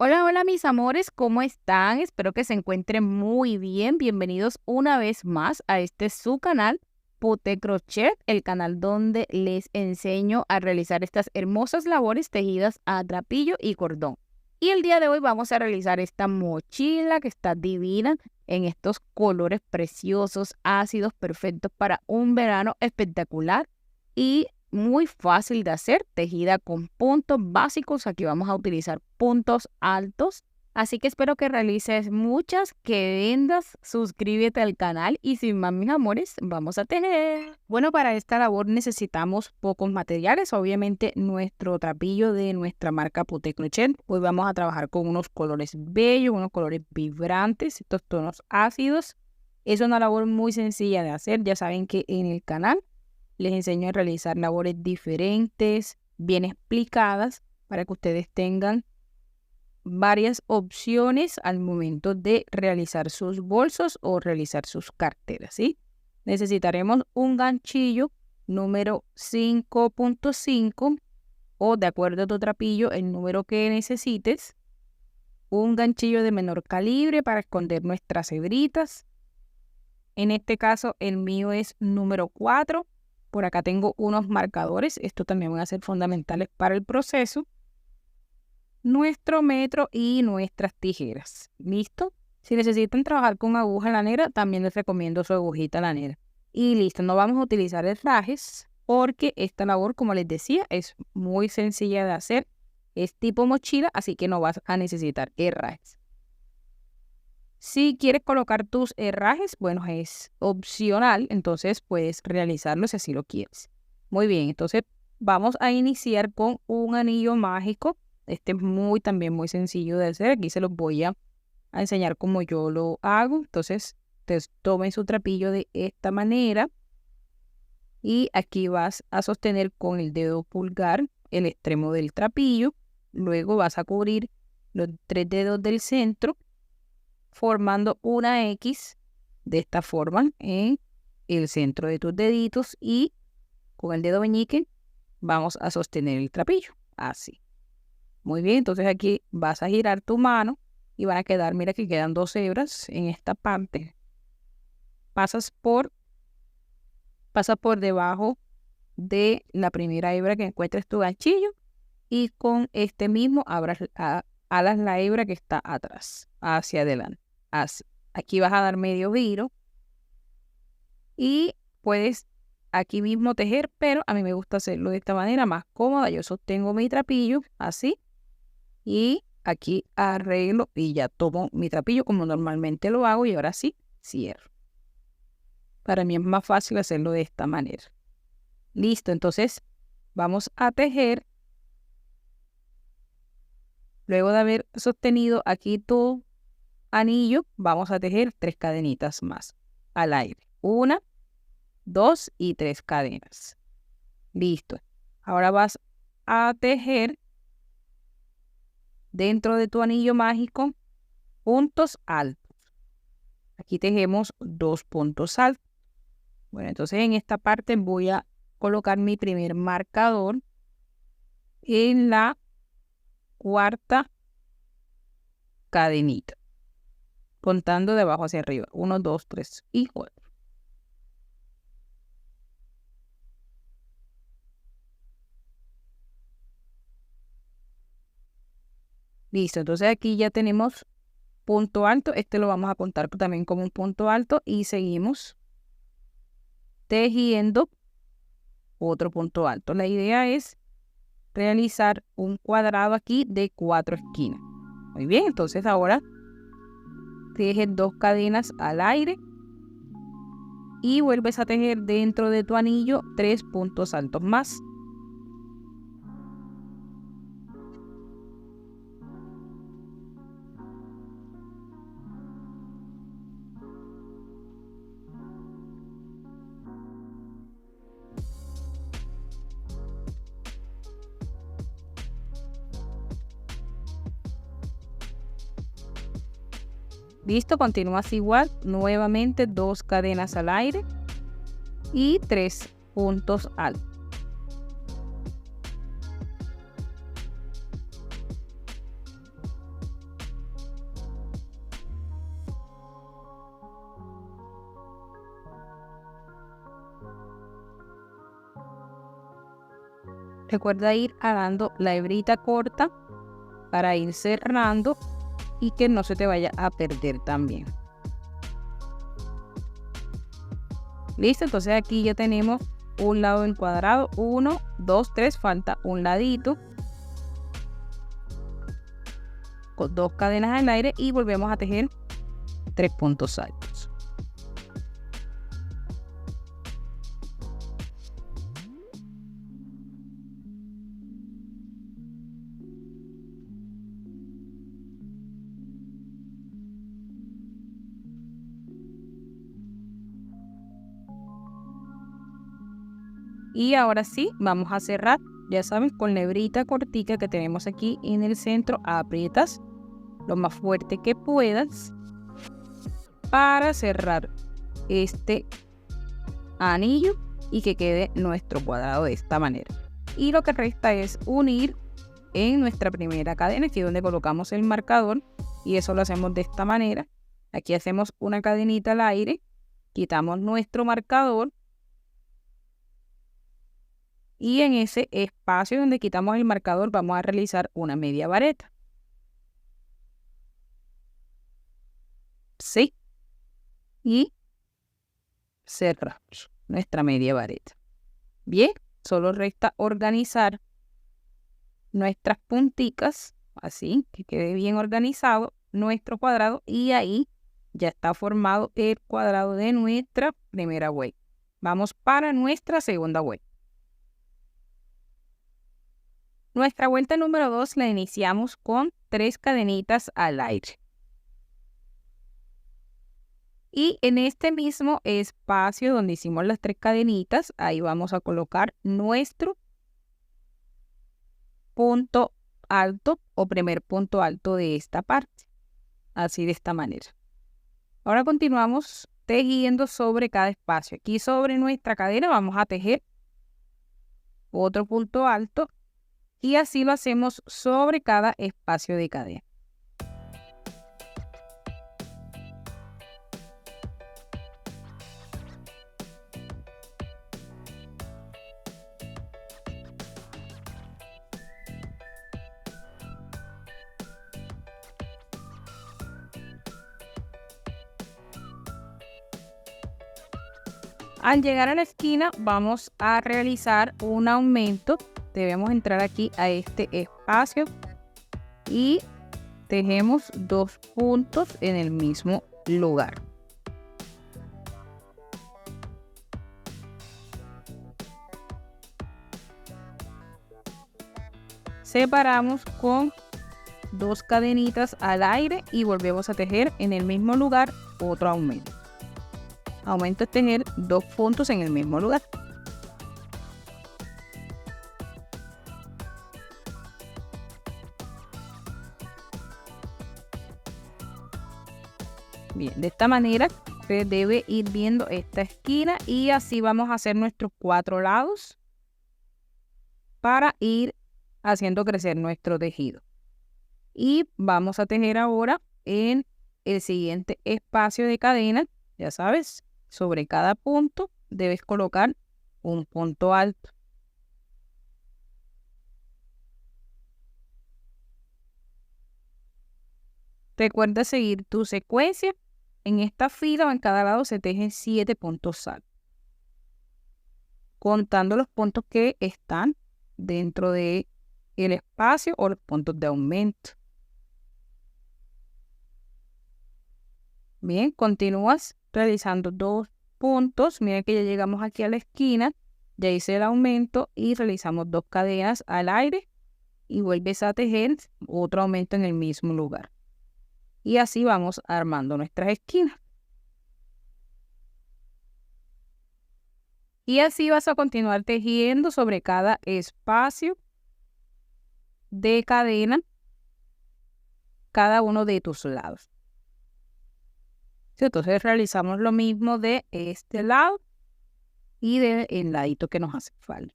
Hola, hola mis amores, ¿cómo están? Espero que se encuentren muy bien. Bienvenidos una vez más a su canal Poté Crochet, el canal donde les enseño a realizar estas hermosas labores tejidas a trapillo y cordón. Y el día de hoy vamos a realizar esta mochila que está divina en estos colores preciosos, ácidos, perfectos para un verano espectacular y muy fácil de hacer, tejida con puntos básicos. Aquí vamos a utilizar puntos altos, así que espero que realices muchas, que vendas, suscríbete al canal y sin más mis amores, vamos a tejer. Bueno, para esta labor necesitamos pocos materiales, obviamente nuestro trapillo de nuestra marca Poté Crochet. Hoy vamos a trabajar con unos colores bellos, unos colores vibrantes, estos tonos ácidos. Es una labor muy sencilla de hacer, ya saben que en el canal les enseño a realizar labores diferentes, bien explicadas, para que ustedes tengan varias opciones al momento de realizar sus bolsos o realizar sus carteras, ¿sí? Necesitaremos un ganchillo número 5.5 o, de acuerdo a tu trapillo, el número que necesites. Un ganchillo de menor calibre para esconder nuestras hebritas. En este caso, el mío es número 4. Por acá tengo unos marcadores. Estos también van a ser fundamentales para el proceso. Nuestro metro y nuestras tijeras. ¿Listo? Si necesitan trabajar con aguja lanera, también les recomiendo su agujita lanera. Y listo, no vamos a utilizar herrajes porque esta labor, como les decía, es muy sencilla de hacer. Es tipo mochila, así que no vas a necesitar herrajes. Si quieres colocar tus herrajes, bueno, es opcional, entonces puedes realizarlo si así lo quieres. Muy bien, entonces vamos a iniciar con un anillo mágico. Este es también muy sencillo de hacer. Aquí se los voy a enseñar cómo yo lo hago. Entonces, ustedes tomen su trapillo de esta manera y aquí vas a sostener con el dedo pulgar el extremo del trapillo. Luego vas a cubrir los 3 dedos del centro, formando una X de esta forma en el centro de tus deditos, y con el dedo meñique vamos a sostener el trapillo, así. Muy bien, entonces aquí vas a girar tu mano y van a quedar, mira que quedan 2 hebras en esta parte. Pasas por debajo de la primera hebra que encuentres tu ganchillo y con este mismo alas la hebra que está atrás, hacia adelante, así. Aquí vas a dar medio giro y puedes aquí mismo tejer, pero a mí me gusta hacerlo de esta manera más cómoda. Yo sostengo mi trapillo así y aquí arreglo y ya tomo mi trapillo como normalmente lo hago y ahora sí cierro. Para mí es más fácil hacerlo de esta manera. Listo, entonces vamos a tejer. Luego de haber sostenido aquí tu anillo, vamos a tejer 3 cadenitas más al aire. 1, 2 y 3 cadenas. Listo. Ahora vas a tejer dentro de tu anillo mágico puntos altos. Aquí tejemos 2 puntos altos. Bueno, entonces en esta parte voy a colocar mi primer marcador en la 4ª cadenita, contando de abajo hacia arriba. 1, 2, 3 y 4. Listo, entonces aquí ya tenemos punto alto. Este lo vamos a contar también como un punto alto y seguimos tejiendo otro punto alto. La idea es realizar un cuadrado aquí de 4 esquinas. Muy bien, entonces ahora tejes 2 cadenas al aire y vuelves a tejer dentro de tu anillo 3 puntos altos más. Listo, continúas igual, nuevamente 2 cadenas al aire y 3 puntos altos. Recuerda ir jalando la hebrita corta para ir cerrando y que no se te vaya a perder también. Listo, entonces aquí ya tenemos un lado encuadrado, 1, 2, 3, falta un ladito, con 2 cadenas al aire y volvemos a tejer 3 puntos altos. Y ahora sí, vamos a cerrar. Ya saben, con la hebrita cortica que tenemos aquí en el centro, aprietas lo más fuerte que puedas para cerrar este anillo y que quede nuestro cuadrado de esta manera. Y lo que resta es unir en nuestra primera cadena, aquí donde colocamos el marcador, y eso lo hacemos de esta manera. Aquí hacemos una cadenita al aire, quitamos nuestro marcador y en ese espacio donde quitamos el marcador vamos a realizar una media vareta. Sí. Y cerramos nuestra media vareta. Bien, solo resta organizar nuestras punticas, así que quede bien organizado nuestro cuadrado y ahí ya está formado el cuadrado de nuestra primera vuelta. Vamos para nuestra segunda vuelta. Nuestra vuelta número 2 la iniciamos con 3 cadenitas al aire. Y en este mismo espacio donde hicimos las 3 cadenitas, ahí vamos a colocar nuestro punto alto o primer punto alto de esta parte. Así de esta manera. Ahora continuamos tejiendo sobre cada espacio. Aquí sobre nuestra cadena vamos a tejer otro punto alto y así lo hacemos sobre cada espacio de cadena. Al llegar a la esquina vamos a realizar un aumento. Debemos entrar aquí a este espacio y tejemos 2 puntos en el mismo lugar. Separamos con 2 cadenitas al aire y volvemos a tejer en el mismo lugar otro aumento. Aumento es tejer 2 puntos en el mismo lugar. Bien, de esta manera se debe ir viendo esta esquina y así vamos a hacer nuestros 4 lados para ir haciendo crecer nuestro tejido. Y vamos a tejer ahora en el siguiente espacio de cadena, ya sabes, sobre cada punto debes colocar un punto alto. Recuerda seguir tu secuencia. En esta fila o en cada lado se tejen 7 puntos altos, contando los puntos que están dentro de el espacio o los puntos de aumento. Bien, continúas realizando 2 puntos. Mira que ya llegamos aquí a la esquina, ya hice el aumento y realizamos 2 cadenas al aire y vuelves a tejer otro aumento en el mismo lugar. Y así vamos armando nuestras esquinas. Y así vas a continuar tejiendo sobre cada espacio de cadena, cada uno de tus lados. Entonces realizamos lo mismo de este lado y del ladito que nos hace falta.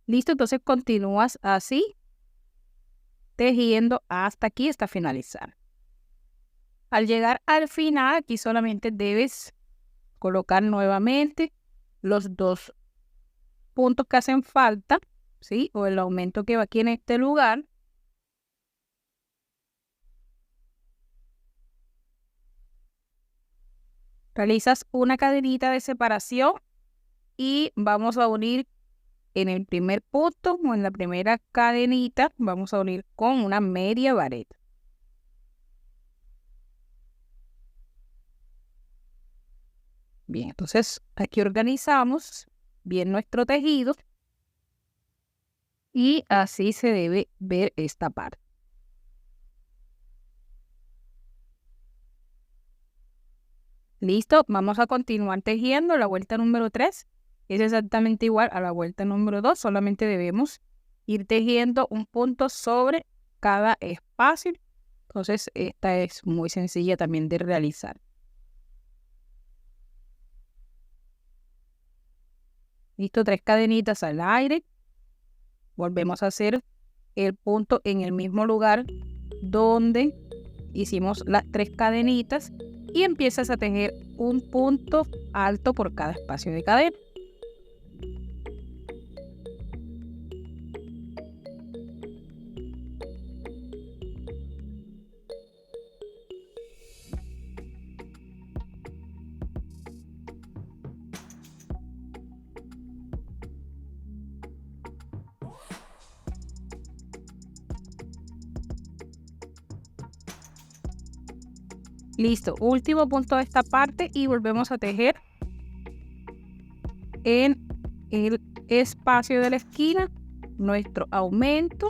Listo, entonces continúas así, tejiendo hasta aquí, hasta finalizar. Al llegar al final, aquí solamente debes colocar nuevamente los 2 puntos que hacen falta, ¿sí? O el aumento que va aquí en este lugar. Realizas una cadenita de separación y vamos a unir en el primer punto o en la primera cadenita, vamos a unir con una media vareta. Bien, entonces aquí organizamos bien nuestro tejido y así se debe ver esta parte. Listo, vamos a continuar tejiendo la vuelta número 3. Es exactamente igual a la vuelta número 2, solamente debemos ir tejiendo un punto sobre cada espacio. Entonces, esta es muy sencilla también de realizar. Listo, 3 cadenitas al aire. Volvemos a hacer el punto en el mismo lugar donde hicimos las 3 cadenitas y empiezas a tejer un punto alto por cada espacio de cadena. Listo, último punto de esta parte y volvemos a tejer en el espacio de la esquina nuestro aumento.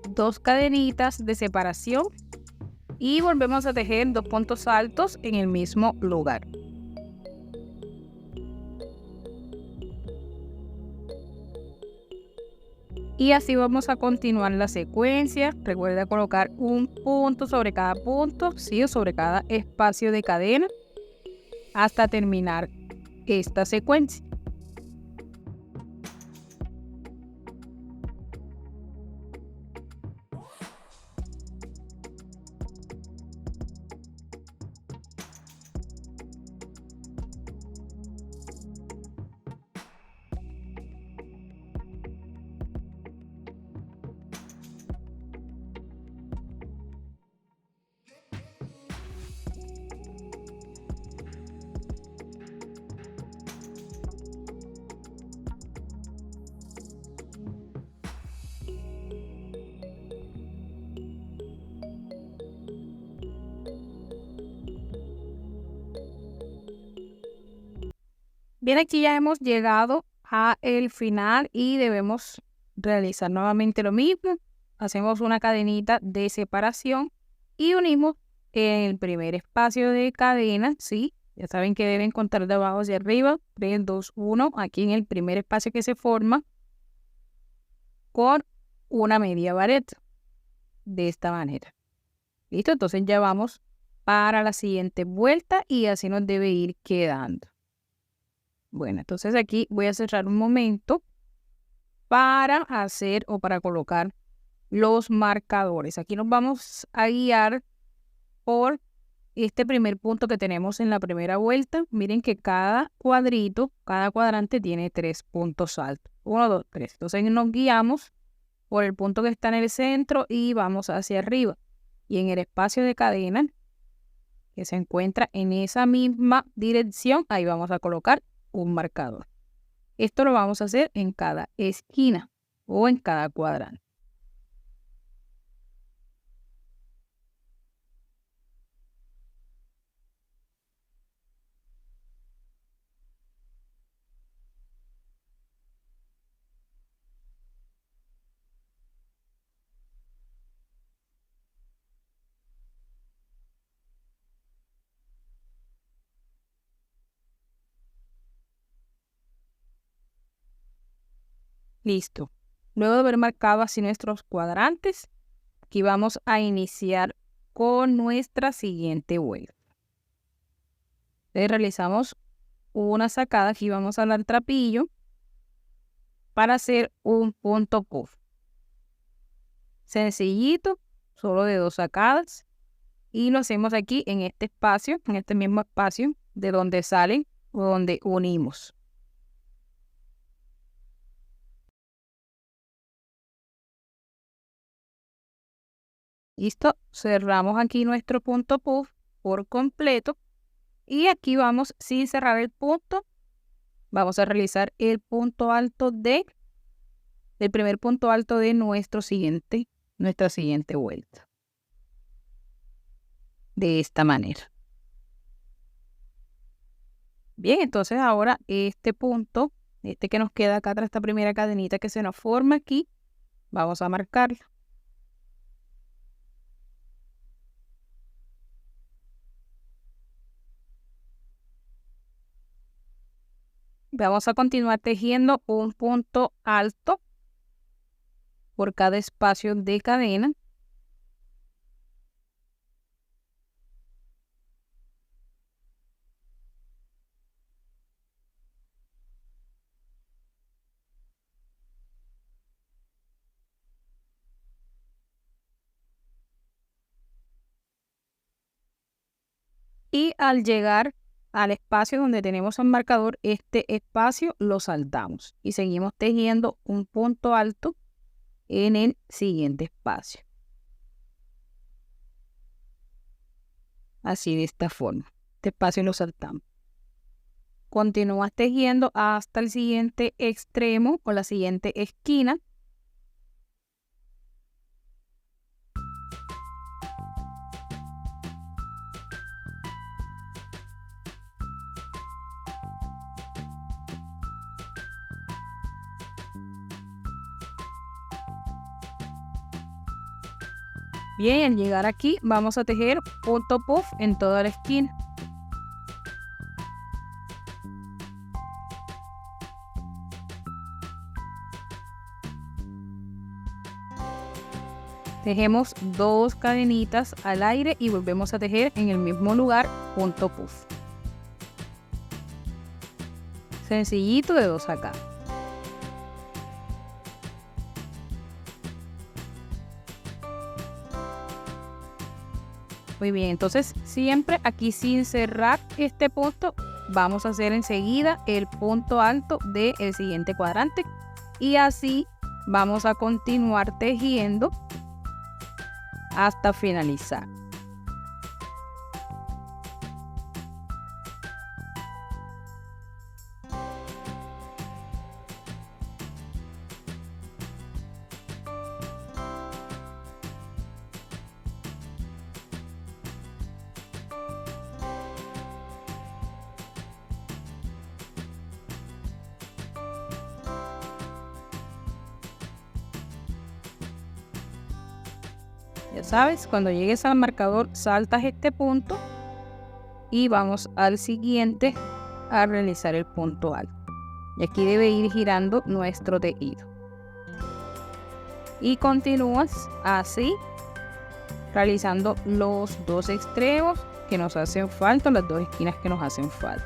Dos cadenitas de separación y volvemos a tejer 2 puntos altos en el mismo lugar. Y así vamos a continuar la secuencia. Recuerda colocar un punto sobre cada punto, sí, o sobre cada espacio de cadena hasta terminar esta secuencia. Bien, aquí ya hemos llegado a el final y debemos realizar nuevamente lo mismo. Hacemos una cadenita de separación y unimos el primer espacio de cadena, ¿sí? Ya saben que deben contar de abajo hacia arriba, 3, 2, 1, aquí en el primer espacio que se forma con una media vareta, de esta manera. ¿Listo? Entonces ya vamos para la siguiente vuelta y así nos debe ir quedando. Bueno, entonces aquí voy a cerrar un momento para hacer o para colocar los marcadores. Aquí nos vamos a guiar por este primer punto que tenemos en la primera vuelta. Miren que cada cuadrito, cada cuadrante tiene 3 puntos altos. 1, 2, 3. Entonces nos guiamos por el punto que está en el centro y vamos hacia arriba. Y en el espacio de cadena que se encuentra en esa misma dirección, ahí vamos a colocar un marcador. Esto lo vamos a hacer en cada esquina o en cada cuadrante. Listo. Luego de haber marcado así nuestros cuadrantes, aquí vamos a iniciar con nuestra siguiente vuelta. Entonces realizamos una sacada, aquí vamos a dar trapillo para hacer un punto puff. Sencillito, solo de 2 sacadas. y lo hacemos aquí en este espacio, en este mismo espacio de donde salen o donde unimos. Listo, cerramos aquí nuestro punto puff por completo y aquí vamos, sin cerrar el punto, vamos a realizar el punto alto del primer punto alto de nuestra siguiente vuelta. De esta manera. Bien, entonces ahora este punto, este que nos queda acá tras esta primera cadenita que se nos forma aquí, vamos a marcarlo. Vamos a continuar tejiendo un punto alto por cada espacio de cadena. Y al llegar al espacio donde tenemos el marcador, este espacio lo saltamos y seguimos tejiendo un punto alto en el siguiente espacio. Así, de esta forma. Este espacio lo saltamos. Continúas tejiendo hasta el siguiente extremo o la siguiente esquina. Bien, al llegar aquí vamos a tejer punto puff en toda la esquina. Tejemos 2 cadenitas al aire y volvemos a tejer en el mismo lugar punto puff. Sencillito, de 2 acá. Muy bien, entonces siempre aquí sin cerrar este punto, vamos a hacer enseguida el punto alto del siguiente cuadrante y así vamos a continuar tejiendo hasta finalizar. Ya sabes, cuando llegues al marcador saltas este punto y vamos al siguiente a realizar el punto alto. Y aquí debe ir girando nuestro tejido. Y continúas así, realizando los 2 extremos que nos hacen falta, las 2 esquinas que nos hacen falta.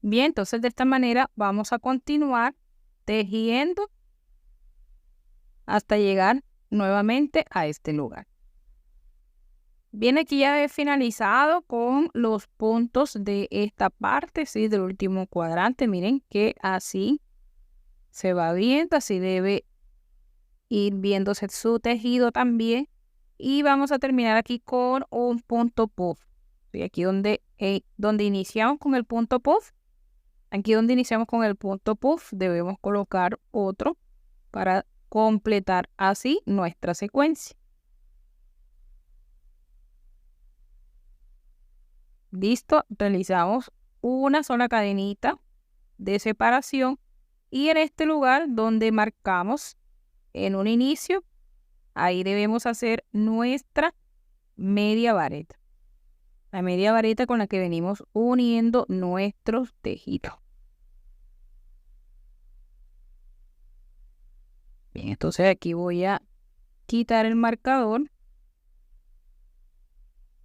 Bien, entonces de esta manera vamos a continuar tejiendo hasta llegar nuevamente a este lugar. Bien, aquí ya he finalizado con los puntos de esta parte, ¿sí? Del último cuadrante. Miren que así se va viendo, así debe ir viéndose su tejido también. Y vamos a terminar aquí con un punto puff. ¿Sí? Aquí donde iniciamos con el punto puff, Aquí donde iniciamos con el punto puff, debemos colocar otro para completar así nuestra secuencia. Listo, realizamos una sola cadenita de separación y en este lugar donde marcamos en un inicio, ahí debemos hacer nuestra media vareta. La media vareta con la que venimos uniendo nuestros tejidos. Bien, entonces aquí voy a quitar el marcador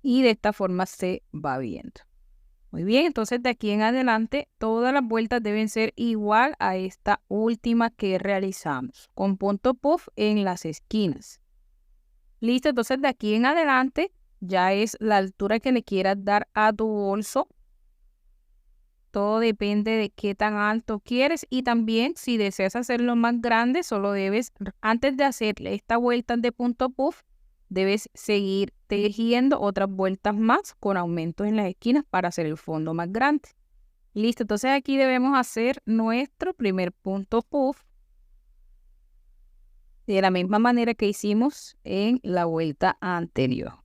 y de esta forma se va viendo. Muy bien, entonces de aquí en adelante todas las vueltas deben ser igual a esta última que realizamos, con punto puff en las esquinas. Listo, entonces de aquí en adelante ya es la altura que le quieras dar a tu bolso. Todo depende de qué tan alto quieres y también si deseas hacerlo más grande, solo debes, antes de hacerle esta vuelta de punto puff, debes seguir tejiendo otras vueltas más con aumentos en las esquinas para hacer el fondo más grande. Listo, entonces aquí debemos hacer nuestro primer punto puff de la misma manera que hicimos en la vuelta anterior.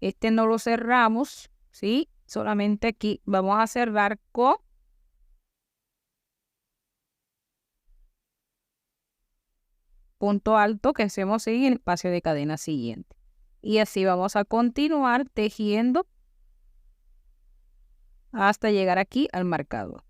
Este no lo cerramos, ¿sí? Solamente aquí vamos a cerrar con punto alto que hacemos en el espacio de cadena siguiente. Y así vamos a continuar tejiendo hasta llegar aquí al marcador.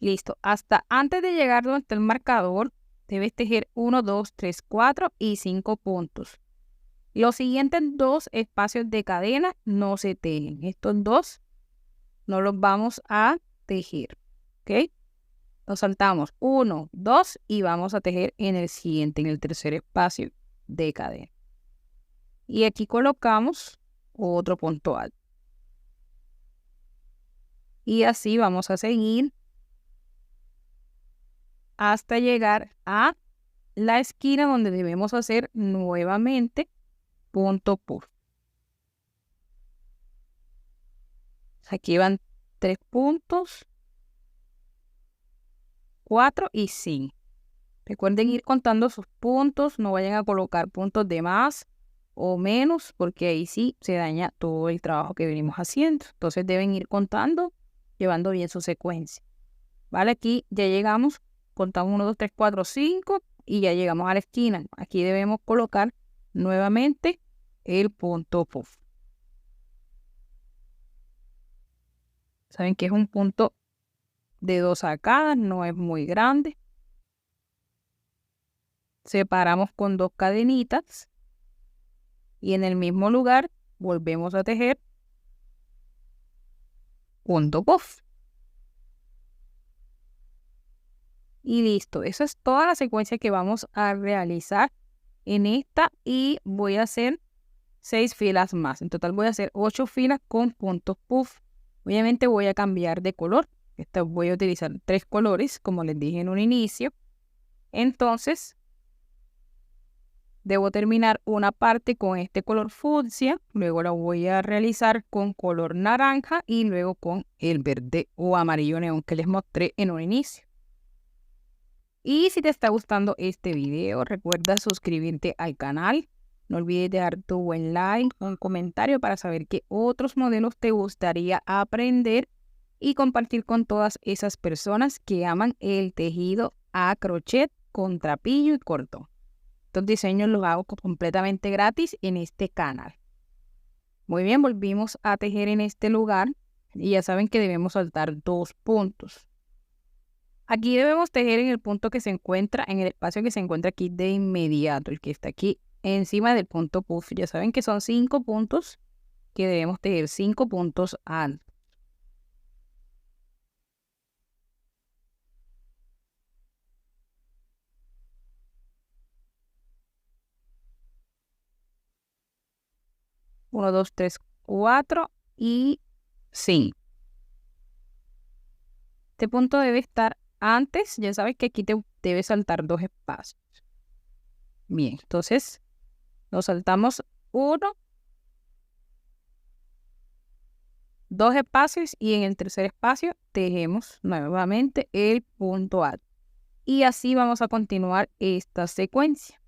Listo. Hasta antes de llegar donde está el marcador, debes tejer 1, 2, 3, 4 y 5 puntos. Los siguientes dos espacios de cadena no se tejen. Estos dos no los vamos a tejer. ¿Ok? Nos saltamos 1, 2 y vamos a tejer en el siguiente, en el tercer espacio de cadena. Y aquí colocamos otro punto alto. Y así vamos a seguir hasta llegar a la esquina donde debemos hacer nuevamente punto puff. Aquí van 3 puntos, 4 y 5. Recuerden ir contando sus puntos, no vayan a colocar puntos de más o menos, porque ahí sí se daña todo el trabajo que venimos haciendo. Entonces deben ir contando, llevando bien su secuencia. Vale, aquí ya llegamos, contamos 1, 2, 3, 4, 5 y ya llegamos a la esquina. Aquí debemos colocar nuevamente el punto puff. Saben que es un punto de 2 arcadas, no es muy grande. Separamos con 2 cadenitas y en el mismo lugar volvemos a tejer punto puff. Y listo, esa es toda la secuencia que vamos a realizar en esta y voy a hacer 6 filas más. En total voy a hacer 8 filas con puntos puff. Obviamente voy a cambiar de color. Esta voy a utilizar 3 colores, como les dije en un inicio. Entonces, debo terminar una parte con este color fucsia, luego la voy a realizar con color naranja y luego con el verde o amarillo neón que les mostré en un inicio. Y si te está gustando este video, recuerda suscribirte al canal. No olvides dejar tu buen like, un comentario para saber qué otros modelos te gustaría aprender y compartir con todas esas personas que aman el tejido a crochet con trapillo y cordón. Estos diseños los hago completamente gratis en este canal. Muy bien, volvimos a tejer en este lugar. Y ya saben que debemos saltar 2 puntos. Aquí debemos tejer en el punto que se encuentra, en el espacio que se encuentra aquí de inmediato, el que está aquí encima del punto puff. Ya saben que son 5 puntos que debemos tejer, 5 puntos altos. Uno, 2, 3, 4 y 5. Este punto debe estar antes, ya sabes que aquí te debe saltar 2 espacios. Bien, entonces nos saltamos 1, 2 espacios y en el tercer espacio tejemos nuevamente el punto alto. Y así vamos a continuar esta secuencia.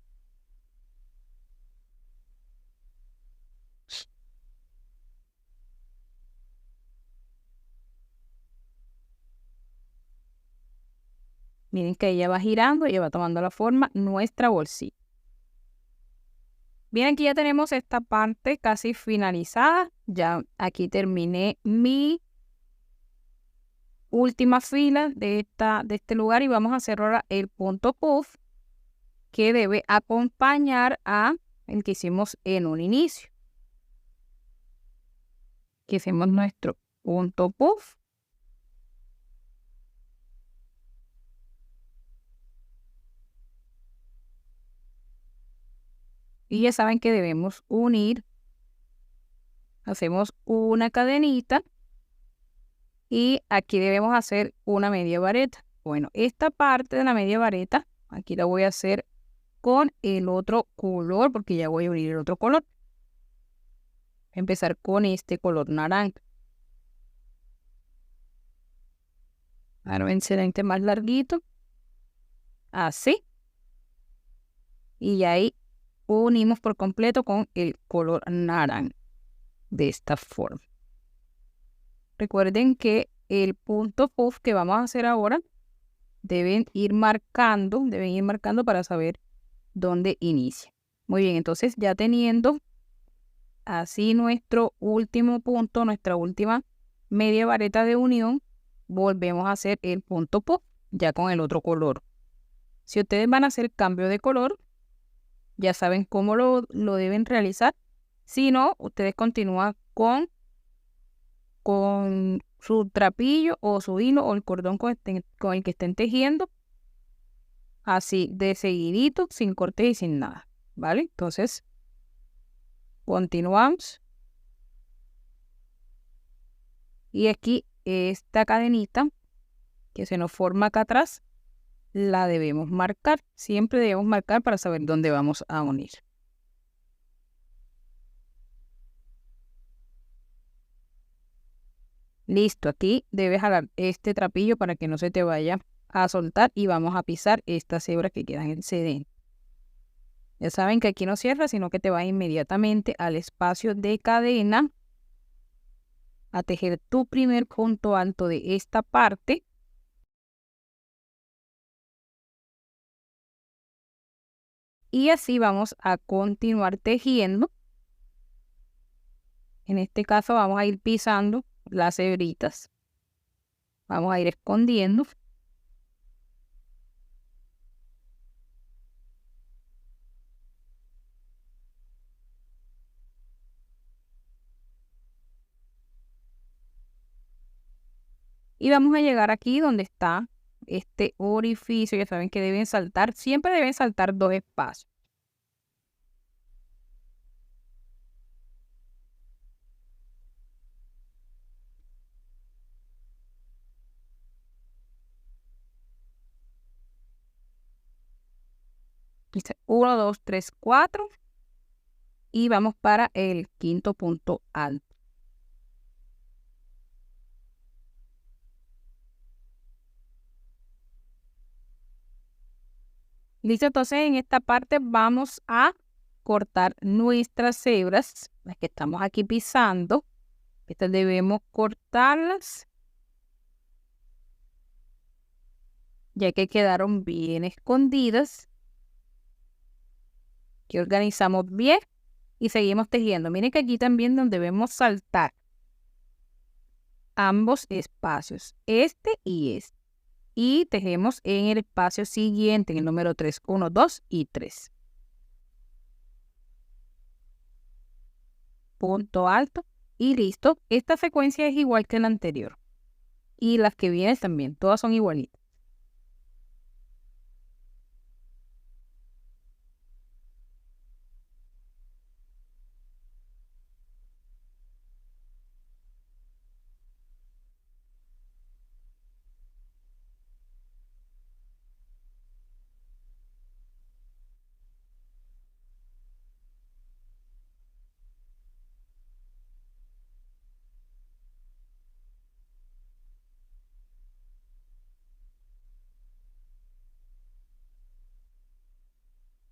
Miren que ella va girando y va tomando la forma nuestra bolsita. Bien, aquí ya tenemos esta parte casi finalizada. Ya aquí terminé mi última fila de este lugar y vamos a hacer ahora el punto puff que debe acompañar a el que hicimos en un inicio. Que hicimos nuestro punto puff. Y ya saben que debemos unir. Hacemos una cadenita y aquí debemos hacer una media vareta. Bueno, esta parte de la media vareta, aquí la voy a hacer con el otro color porque ya voy a unir el otro color. Empezar con este color naranja. Ahora un excelente más larguito. Así. Y ahí unimos por completo con el color naranja. De esta forma. Recuerden que el punto puff que vamos a hacer ahora deben ir marcando para saber dónde inicia. Muy bien, entonces ya teniendo así nuestro último punto, nuestra última media vareta de unión, volvemos a hacer el punto puff ya con el otro color. Si ustedes van a hacer cambio de color, ya saben cómo lo deben realizar. Si no, ustedes continúan con su trapillo o su hilo o el cordón con el que estén tejiendo, así de seguidito, sin cortes y sin nada, ¿vale? Entonces, continuamos. Y aquí esta cadenita que se nos forma acá atrás, la debemos marcar. Siempre debemos marcar para saber dónde vamos a unir. Listo, aquí debes jalar este trapillo para que no se te vaya a soltar y vamos a pisar estas hebras que quedan excedentes. Ya saben que aquí no cierra, sino que te va inmediatamente al espacio de cadena a tejer tu primer punto alto de esta parte. Y así vamos a continuar tejiendo. En este caso vamos a ir pisando las hebritas. Vamos a ir escondiendo. Y vamos a llegar aquí donde está este orificio. Ya saben que deben saltar, siempre deben saltar 2 espacios. Dice 1, 2, 3, 4. Y vamos para el quinto punto alto. Listo, entonces en esta parte vamos a cortar nuestras hebras, las que estamos aquí pisando. Estas debemos cortarlas, ya que quedaron bien escondidas. Que organizamos bien y seguimos tejiendo. Miren que aquí también donde debemos saltar. ambos espacios, este y este. Y tejemos en el espacio siguiente, en el número 3, 1, 2 y 3. Punto alto y listo. Esta secuencia es igual que la anterior. Y las que vienen también, todas son igualitas.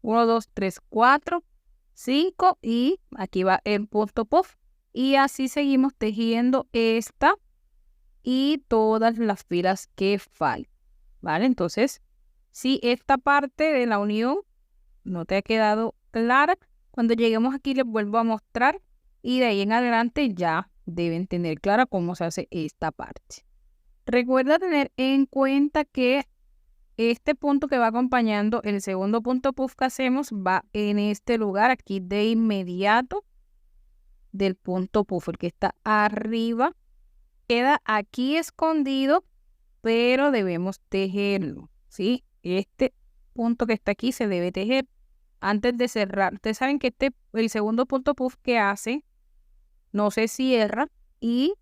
Uno, 2, 3, 4, 5 y aquí va el punto puff. Y así seguimos tejiendo esta y todas las filas que faltan, ¿vale? Entonces, si esta parte de la unión no te ha quedado clara, cuando lleguemos aquí les vuelvo a mostrar y de ahí en adelante ya deben tener clara cómo se hace esta parte. Recuerda tener en cuenta que este punto que va acompañando el segundo punto puff que hacemos va en este lugar aquí de inmediato del punto puff, el que está arriba. Queda aquí escondido, pero debemos tejerlo, ¿sí? Este punto que está aquí se debe tejer antes de cerrar. Ustedes saben que el segundo punto puff que hace no se cierra y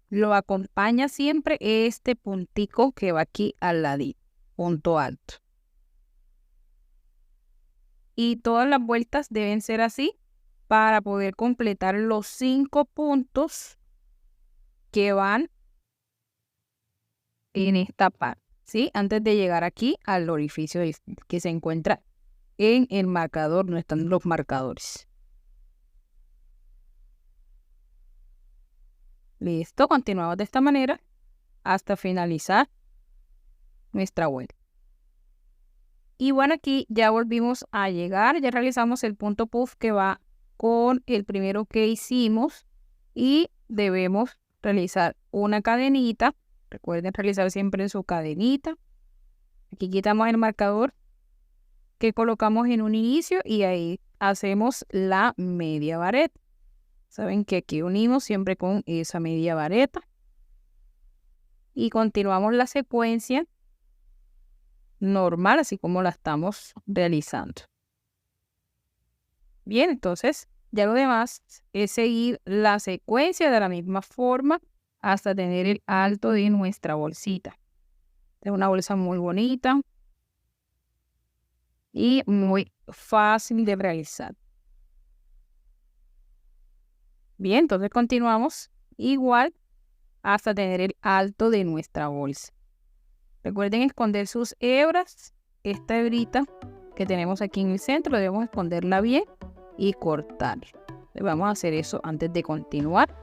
lo acompaña siempre este puntico que va aquí al ladito, punto alto. Y todas las vueltas deben ser así para poder completar los 5 puntos que van en esta parte, ¿sí? Antes de llegar aquí al orificio que se encuentra en el marcador, no están los marcadores. Listo, continuamos de esta manera hasta finalizar nuestra vuelta. Y bueno, aquí ya volvimos a llegar, ya realizamos el punto puff que va con el primero que hicimos y debemos realizar una cadenita. Recuerden realizar siempre su cadenita. Aquí quitamos el marcador que colocamos en un inicio y ahí hacemos la media vareta. Saben que aquí unimos siempre con esa media vareta. Y continuamos la secuencia normal, así como la estamos realizando. Bien, entonces ya lo demás es seguir la secuencia de la misma forma hasta tener el alto de nuestra bolsita. Es una bolsa muy bonita y muy fácil de realizar. Bien, entonces continuamos igual hasta tener el alto de nuestra bolsa. Recuerden esconder sus hebras. Esta hebrita que tenemos aquí en el centro debemos esconderla bien y cortar. Vamos a hacer eso antes de continuar.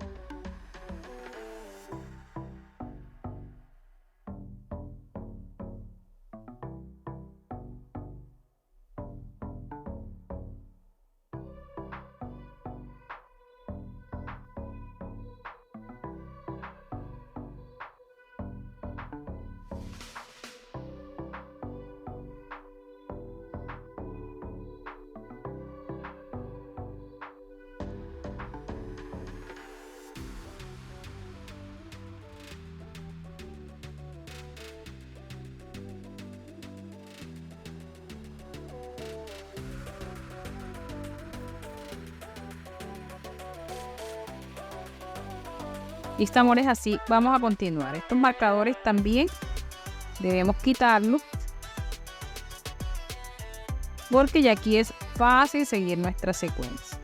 Listo, amores, así vamos a continuar. Estos marcadores también debemos quitarlos porque ya aquí es fácil seguir nuestra secuencia.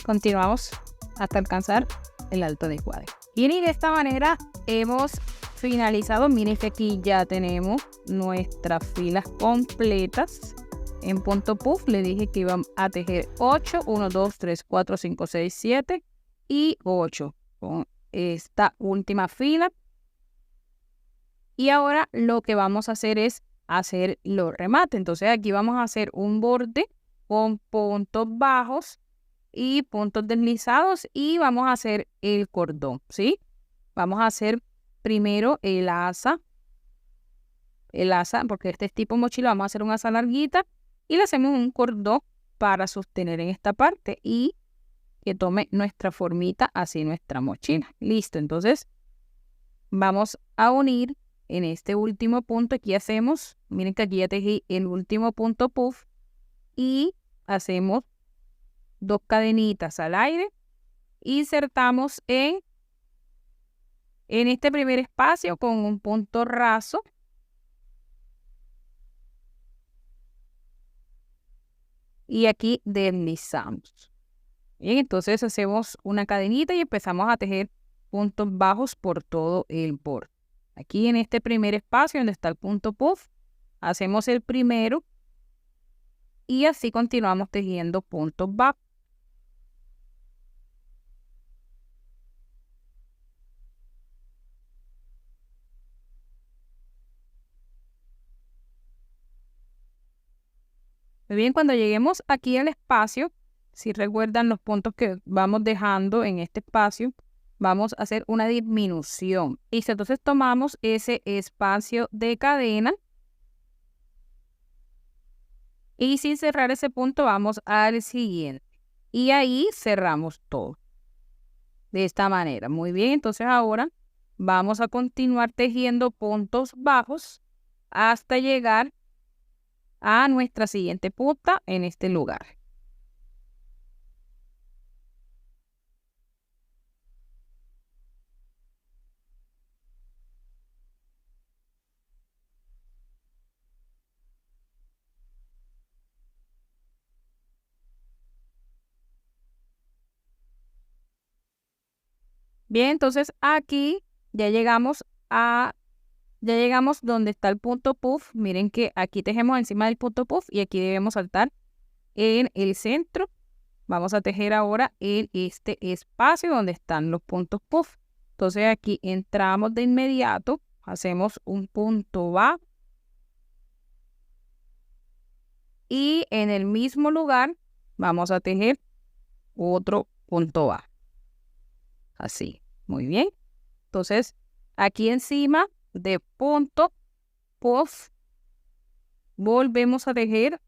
Continuamos hasta alcanzar el alto de encuadre. Y de esta manera hemos finalizado. Miren que aquí ya tenemos nuestras filas completas en punto puff le dije que iban a tejer 8, 1, 2, 3, 4, 5, 6, 7 y 8 con esta última fila. Y ahora lo que vamos a hacer es hacer los remates. Entonces aquí vamos a hacer un borde con puntos bajos y puntos deslizados y vamos a hacer el cordón, ¿sí? Vamos a hacer primero el asa, porque este es tipo mochila, vamos a hacer un asa larguita y le hacemos un cordón para sostener en esta parte y que tome nuestra formita así nuestra mochila. Listo, entonces vamos a unir en este último punto. Aquí hacemos, miren que aquí ya tejí el último punto puff y hacemos 2 cadenitas al aire, insertamos en este primer espacio con un punto raso y aquí deslizamos. Bien, entonces hacemos una cadenita y empezamos a tejer puntos bajos por todo el borde. Aquí en este primer espacio donde está el punto puff, hacemos el primero y así continuamos tejiendo puntos bajos. Muy bien, cuando lleguemos aquí al espacio, si recuerdan los puntos que vamos dejando en este espacio, vamos a hacer una disminución. Y entonces tomamos ese espacio de cadena y sin cerrar ese punto vamos al siguiente. Y ahí cerramos todo. De esta manera. Muy bien, entonces ahora vamos a continuar tejiendo puntos bajos hasta llegar a nuestra siguiente punta en este lugar. Bien, entonces aquí ya llegamos donde está el punto puff. Miren que aquí tejemos encima del punto puff y aquí debemos saltar en el centro. Vamos a tejer ahora en este espacio donde están los puntos puff. Entonces aquí entramos de inmediato, hacemos un punto bajo y en el mismo lugar vamos a tejer otro punto bajo. Así, muy bien. Entonces aquí encima de punto puff volvemos a tejer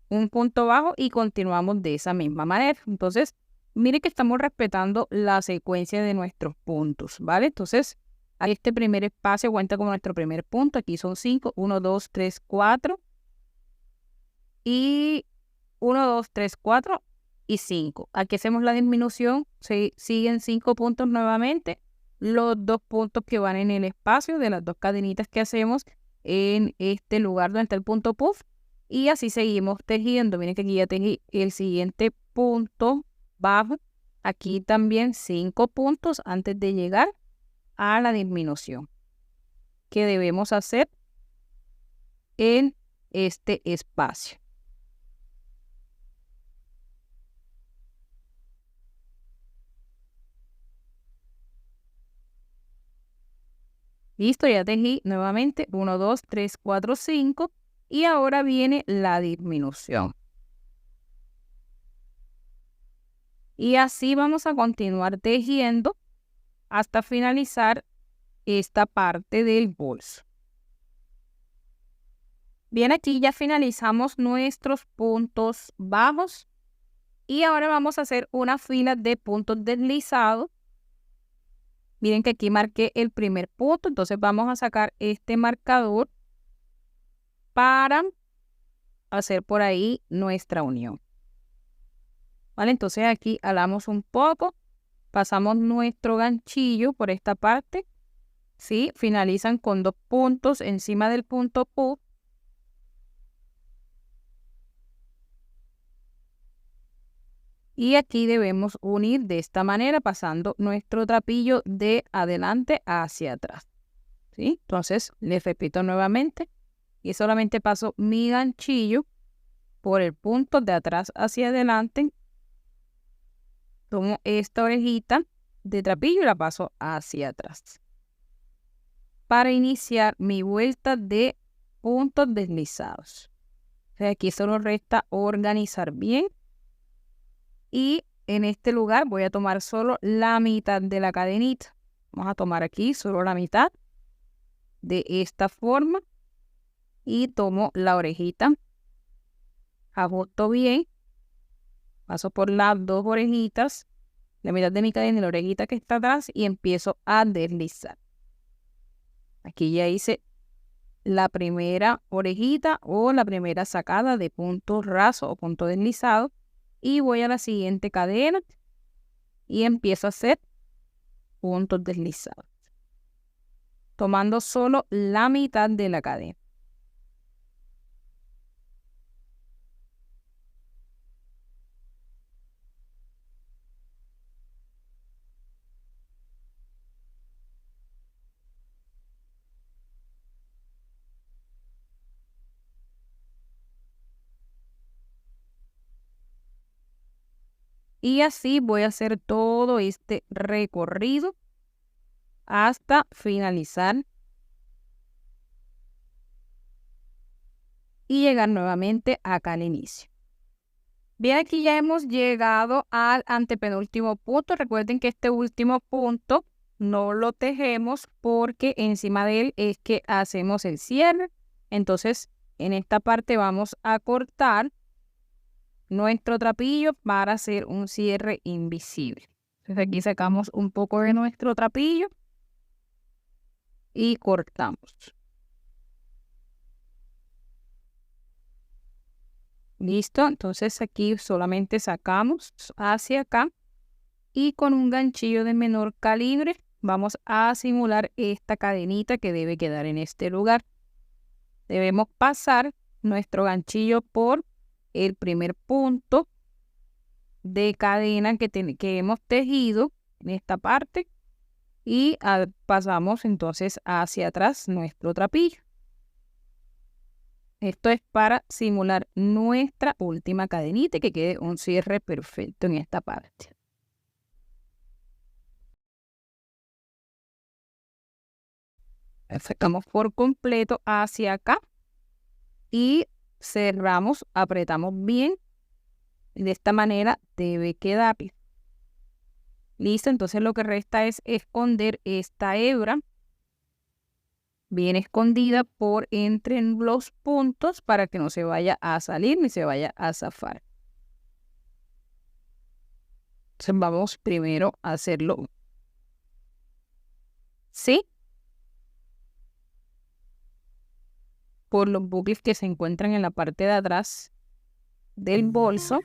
un punto bajo y continuamos de esa misma manera. Entonces, mire que estamos respetando la secuencia de nuestros puntos, ¿vale? Entonces, este primer espacio cuenta como nuestro primer punto. Aquí son 5, 1, 2, 3, 4. Y 1, 2, 3, 4 y 5. Aquí hacemos la disminución, se siguen 5 puntos nuevamente. Los 2 puntos que van en el espacio de las 2 cadenitas que hacemos en este lugar donde está el punto puff. Y así seguimos tejiendo. Miren que aquí ya tejí el siguiente punto bajo. Aquí también 5 puntos antes de llegar a la disminución que debemos hacer en este espacio. Listo, ya tejí nuevamente 1, 2, 3, 4, 5 y ahora viene la disminución. Y así vamos a continuar tejiendo hasta finalizar esta parte del bolso. Bien, aquí ya finalizamos nuestros puntos bajos y ahora vamos a hacer una fila de puntos deslizados. Miren que aquí marqué el primer punto, entonces vamos a sacar este marcador para hacer por ahí nuestra unión. ¿Vale? Entonces aquí alamos un poco, pasamos nuestro ganchillo por esta parte, ¿sí? Finalizan con 2 puntos encima del punto puff. Y aquí debemos unir de esta manera, pasando nuestro trapillo de adelante hacia atrás, ¿sí? Entonces, les repito nuevamente, y solamente paso mi ganchillo por el punto de atrás hacia adelante. Tomo esta orejita de trapillo y la paso hacia atrás para iniciar mi vuelta de puntos deslizados. Aquí solo resta organizar bien y en este lugar voy a tomar solo la mitad de la cadenita. Vamos a tomar aquí solo la mitad de esta forma y tomo la orejita, ajusto bien, paso por las dos orejitas, la mitad de mi cadena y la orejita que está atrás y empiezo a deslizar. Aquí ya hice la primera orejita o la primera sacada de punto raso o punto deslizado y voy a la siguiente cadena y empiezo a hacer puntos deslizados, tomando solo la mitad de la cadena. Y así voy a hacer todo este recorrido hasta finalizar y llegar nuevamente acá al inicio. Bien, aquí ya hemos llegado al antepenúltimo punto. Recuerden que este último punto no lo tejemos porque encima de él es que hacemos el cierre. Entonces, en esta parte vamos a cortar nuestro trapillo para hacer un cierre invisible. Entonces aquí sacamos un poco de nuestro trapillo y cortamos. Listo, entonces aquí solamente sacamos hacia acá y con un ganchillo de menor calibre vamos a simular esta cadenita que debe quedar en este lugar. Debemos pasar nuestro ganchillo por el primer punto de cadena que hemos tejido en esta parte y pasamos entonces hacia atrás nuestro trapillo. Esto es para simular nuestra última cadenita y que quede un cierre perfecto en esta parte. Sacamos por completo hacia acá y cerramos, apretamos bien. Y de esta manera debe quedar. Listo, entonces lo que resta es esconder esta hebra bien escondida por entre los puntos para que no se vaya a salir ni se vaya a zafar. Entonces vamos primero a hacerlo. ¿Sí? Por los bucles que se encuentran en la parte de atrás del bolso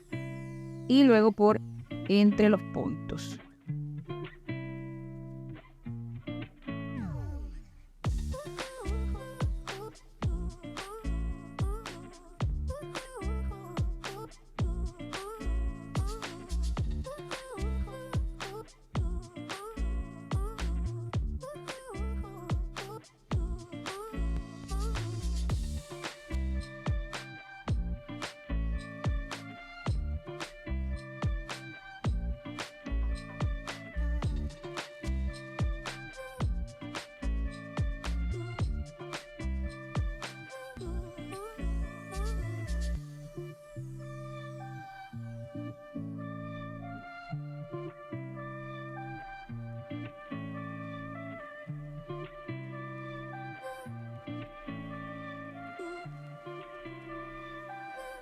y luego por entre los puntos.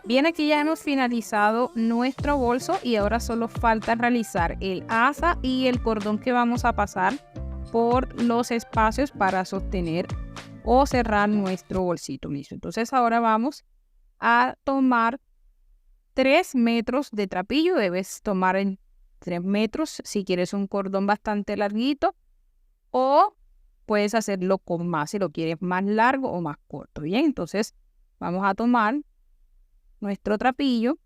Bien, aquí ya hemos finalizado nuestro bolso y ahora solo falta realizar el asa y el cordón que vamos a pasar por los espacios para sostener o cerrar nuestro bolsito. Listo. Entonces ahora vamos a tomar 3 metros de trapillo. Debes tomar en 3 metros si quieres un cordón bastante larguito o puedes hacerlo con más si lo quieres más largo o más corto. Bien, entonces vamos a tomar nuestro trapillo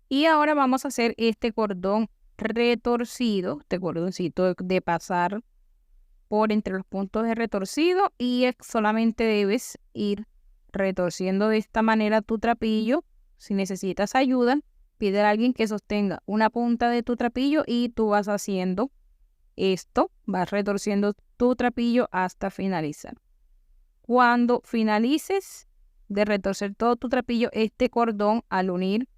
y ahora vamos a hacer este cordón retorcido, este cordoncito de pasar por entre los puntos de retorcido y solamente debes ir retorciendo de esta manera tu trapillo. Si necesitas ayuda, pide a alguien que sostenga una punta de tu trapillo y tú vas haciendo esto, vas retorciendo tu trapillo hasta finalizar. Cuando finalices de retorcer todo tu trapillo, este cordón al unir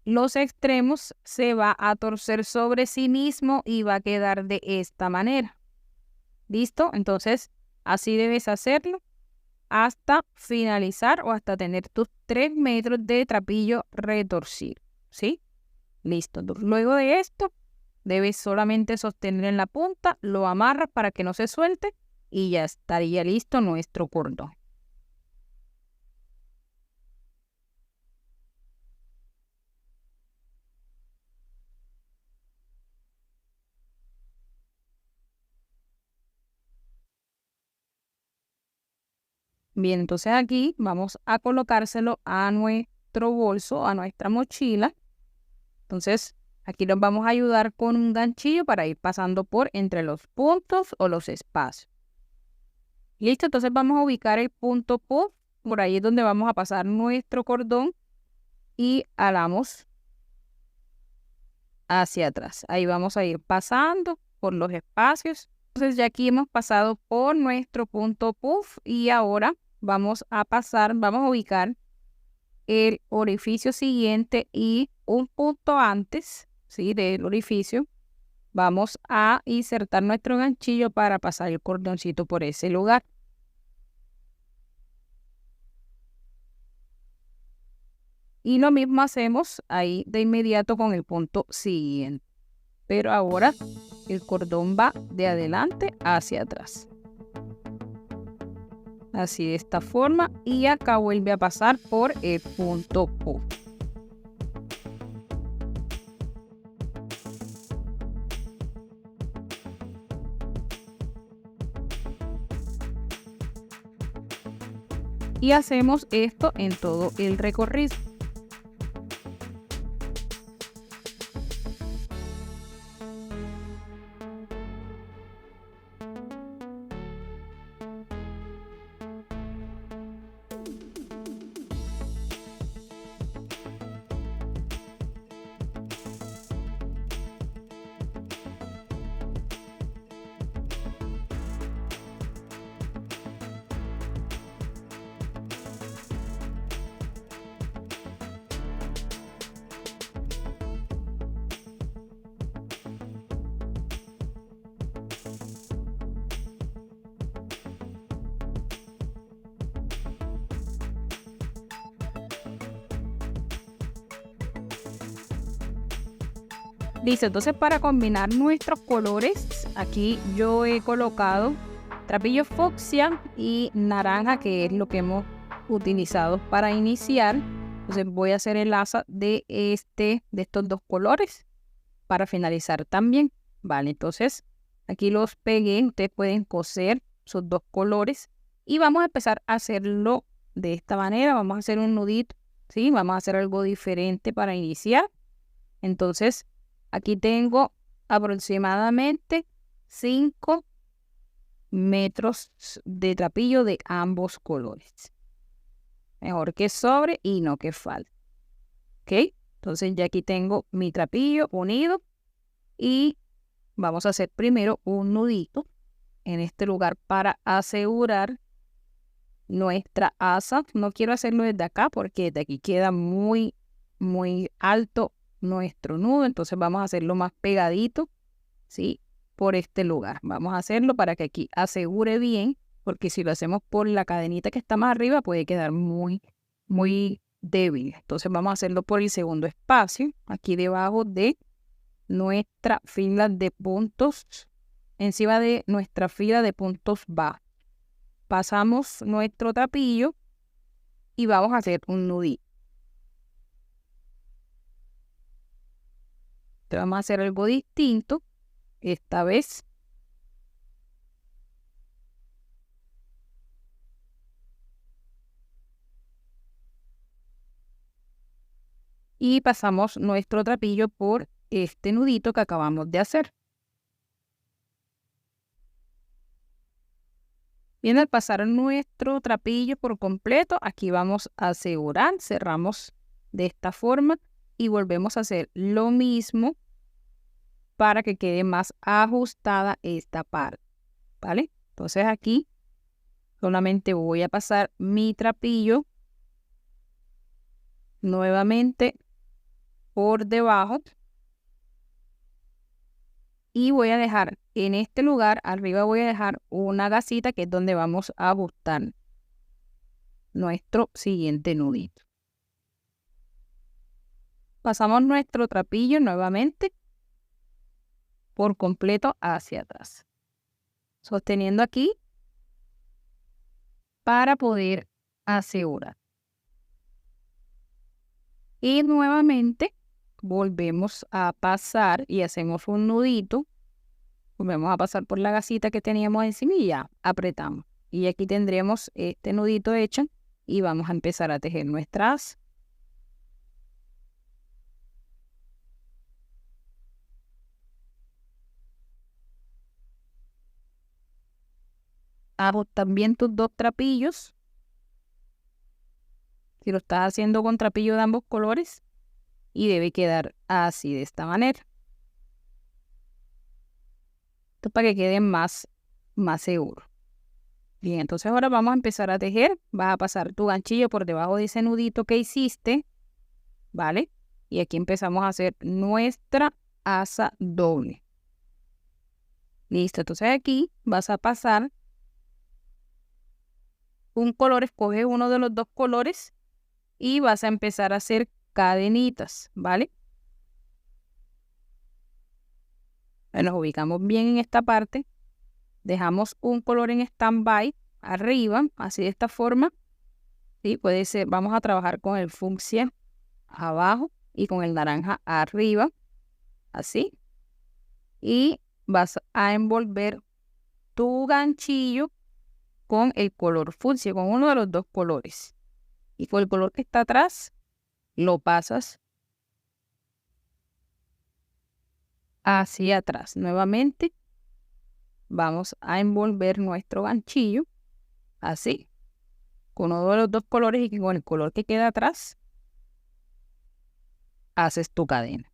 los extremos se va a torcer sobre sí mismo y va a quedar de esta manera. ¿Listo? Entonces, así debes hacerlo hasta finalizar o hasta tener tus 3 metros de trapillo retorcido. ¿Sí? Listo. Luego de esto, debes solamente sostener en la punta, lo amarras para que no se suelte y ya estaría listo nuestro cordón. Bien, entonces aquí vamos a colocárselo a nuestro bolso, a nuestra mochila. Entonces, aquí nos vamos a ayudar con un ganchillo para ir pasando por entre los puntos o los espacios. Listo, entonces vamos a ubicar el punto puff. Por ahí es donde vamos a pasar nuestro cordón y alamos hacia atrás. Ahí vamos a ir pasando por los espacios. Entonces ya aquí hemos pasado por nuestro punto puff y ahora vamos a ubicar el orificio siguiente y un punto antes, ¿sí?, del orificio. Vamos a insertar nuestro ganchillo para pasar el cordoncito por ese lugar. Y lo mismo hacemos ahí de inmediato con el punto siguiente. Pero ahora el cordón va de adelante hacia atrás. Así de esta forma. Y acá vuelve a pasar por el punto puff. Y hacemos esto en todo el recorrido. Listo, entonces para combinar nuestros colores, aquí yo he colocado trapillo fucsia y naranja, que es lo que hemos utilizado para iniciar. Entonces voy a hacer el asa de estos dos colores para finalizar también. Vale, entonces aquí los pegué. Ustedes pueden coser esos dos colores y vamos a empezar a hacerlo de esta manera. Vamos a hacer un nudito, ¿sí? Vamos a hacer algo diferente para iniciar. Entonces aquí tengo aproximadamente 5 metros de trapillo de ambos colores. Mejor que sobre y no que falte. ¿Ok? Entonces ya aquí tengo mi trapillo unido y vamos a hacer primero un nudito en este lugar para asegurar nuestra asa. No quiero hacerlo desde acá porque de aquí queda muy, muy alto nuestro nudo. Entonces vamos a hacerlo más pegadito, ¿sí?, por este lugar. Vamos a hacerlo para que aquí asegure bien, porque si lo hacemos por la cadenita que está más arriba puede quedar muy, muy débil. Entonces vamos a hacerlo por el segundo espacio, aquí debajo de nuestra fila de puntos, encima de nuestra fila de puntos bajos. Pasamos nuestro trapillo y vamos a hacer un nudito. Entonces vamos a hacer algo distinto esta vez. Y pasamos nuestro trapillo por este nudito que acabamos de hacer. Bien, al pasar nuestro trapillo por completo, aquí vamos a asegurar, cerramos de esta forma y volvemos a hacer lo mismo para que quede más ajustada esta parte, ¿vale? Entonces aquí solamente voy a pasar mi trapillo nuevamente por debajo y voy a dejar en este lugar, arriba voy a dejar una gasita que es donde vamos a ajustar nuestro siguiente nudito. Pasamos nuestro trapillo nuevamente por completo hacia atrás, sosteniendo aquí para poder asegurar. Y nuevamente volvemos a pasar y hacemos un nudito. Volvemos a pasar por la gasita que teníamos encima y ya apretamos. Y aquí tendremos este nudito hecho y vamos a empezar a tejer nuestras. Ajustar bien tus dos trapillos. Si lo estás haciendo con trapillo de ambos colores, y debe quedar así, de esta manera. Esto para que quede más seguro. Bien, entonces ahora vamos a empezar a tejer. Vas a pasar tu ganchillo por debajo de ese nudito que hiciste, ¿vale? Y aquí empezamos a hacer nuestra asa doble. Listo, entonces aquí vas a pasar un color, escoge uno de los dos colores y vas a empezar a hacer cadenitas, ¿vale? Nos ubicamos bien en esta parte, dejamos un color en stand-by arriba, así de esta forma, ¿sí? Puede ser, vamos a trabajar con el fucsia abajo y con el naranja arriba, así, y vas a envolver tu ganchillo con el color fucsia, con uno de los dos colores, y con el color que está atrás lo pasas hacia atrás. Nuevamente vamos a envolver nuestro ganchillo así, con uno de los dos colores, y con el color que queda atrás haces tu cadena.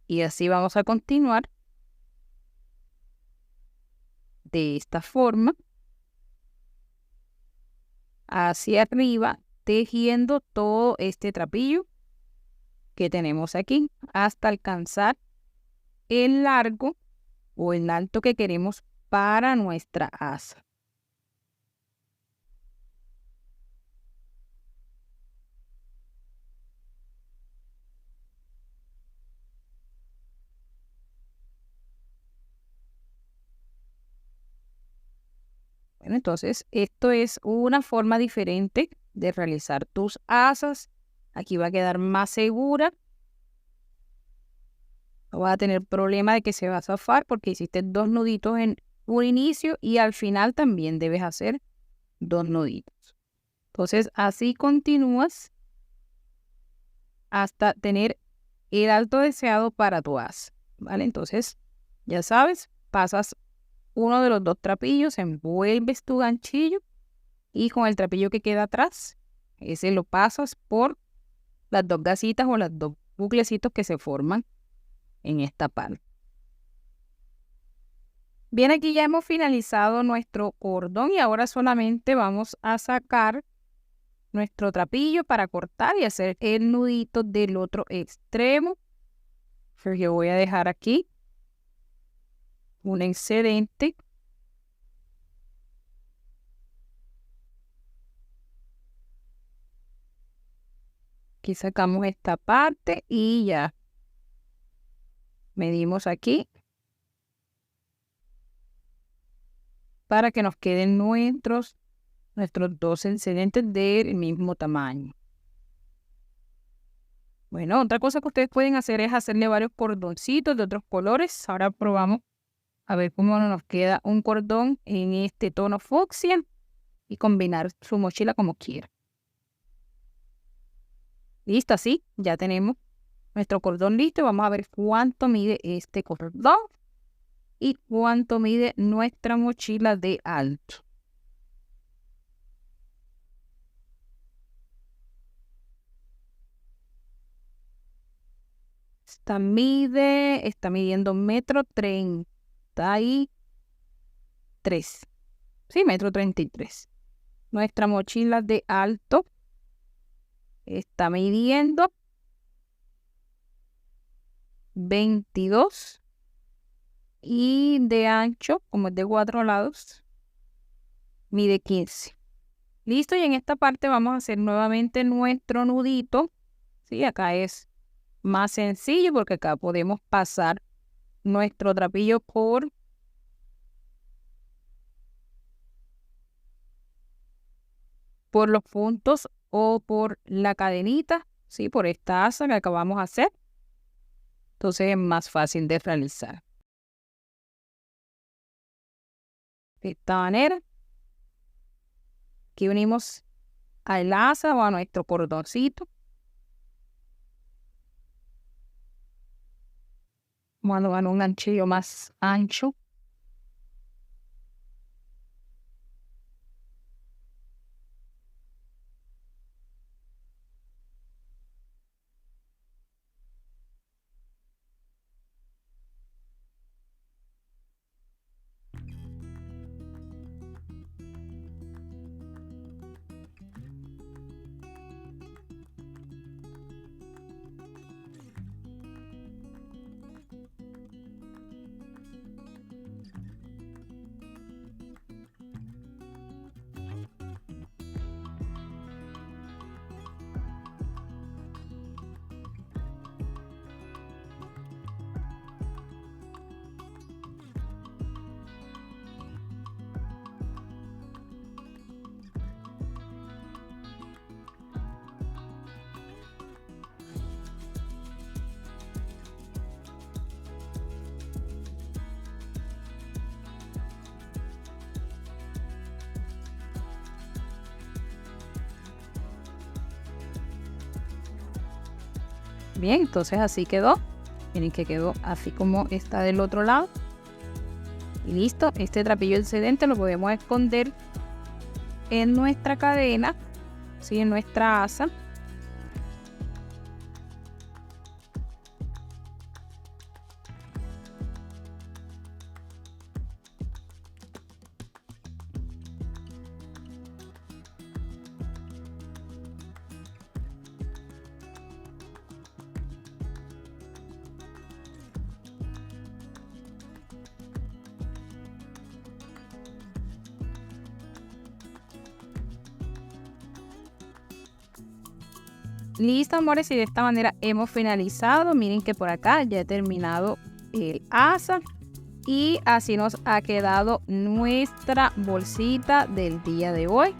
Y así vamos a continuar de esta forma hacia arriba, tejiendo todo este trapillo que tenemos aquí hasta alcanzar el largo o el alto que queremos para nuestra asa. Bueno, entonces esto es una forma diferente de realizar tus asas. Aquí va a quedar más segura. No vas a tener problema de que se va a zafar porque hiciste dos nuditos en un inicio y al final también debes hacer dos nuditos. Entonces así continúas hasta tener el alto deseado para tu asa, ¿vale? Entonces, ya sabes, pasas uno de los dos trapillos, envuelves tu ganchillo y con el trapillo que queda atrás, ese lo pasas por las dos gasitas o las dos buclecitos que se forman en esta parte. Bien, aquí ya hemos finalizado nuestro cordón y ahora solamente vamos a sacar nuestro trapillo para cortar y hacer el nudito del otro extremo. Pues yo voy a dejar aquí un excedente. Aquí sacamos esta parte y ya medimos aquí para que nos queden nuestros dos excedentes del mismo tamaño. Bueno, otra cosa que ustedes pueden hacer es hacerle varios cordoncitos de otros colores. Ahora probamos a ver cómo nos queda un cordón en este tono fucsia y combinar su mochila como quiera. Listo, así ya tenemos nuestro cordón listo. Vamos a ver cuánto mide este cordón. y cuánto mide nuestra mochila de alto. Está midiendo 1,33 m. Sí, 1,33 m. Nuestra mochila de alto está midiendo 22 y de ancho, como es de 4 lados, mide 15. Listo, y en esta parte vamos a hacer nuevamente nuestro nudito. Sí, acá es más sencillo porque acá podemos pasar nuestro trapillo por los puntos o por la cadenita, ¿sí? Por esta asa que acabamos de hacer. Entonces es más fácil de realizar. De esta manera. Aquí unimos al asa o a nuestro cordoncito. Vamos a dar un ganchillo más ancho. Bien, entonces así quedó. Miren que quedó así como está del otro lado. Y listo, este trapillo excedente lo podemos esconder en nuestra cadena, ¿sí? En nuestra asa. Listo, amores, y de esta manera hemos finalizado. Miren que por acá ya he terminado el asa y así nos ha quedado nuestra bolsita del día de hoy.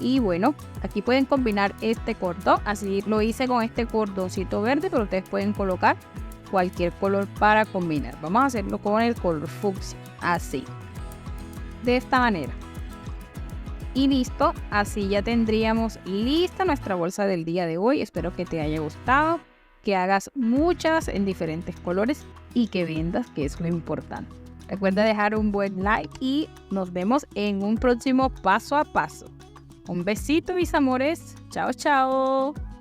Y bueno, aquí pueden combinar este cordón, así lo hice con este cordoncito verde, pero ustedes pueden colocar cualquier color para combinar. Vamos a hacerlo con el color fucsia, así, de esta manera. Y listo, así ya tendríamos lista nuestra bolsa del día de hoy. Espero que te haya gustado, que hagas muchas en diferentes colores y que vendas, que es lo importante. Recuerda dejar un buen like y nos vemos en un próximo paso a paso. Un besito, mis amores. Chao, chao.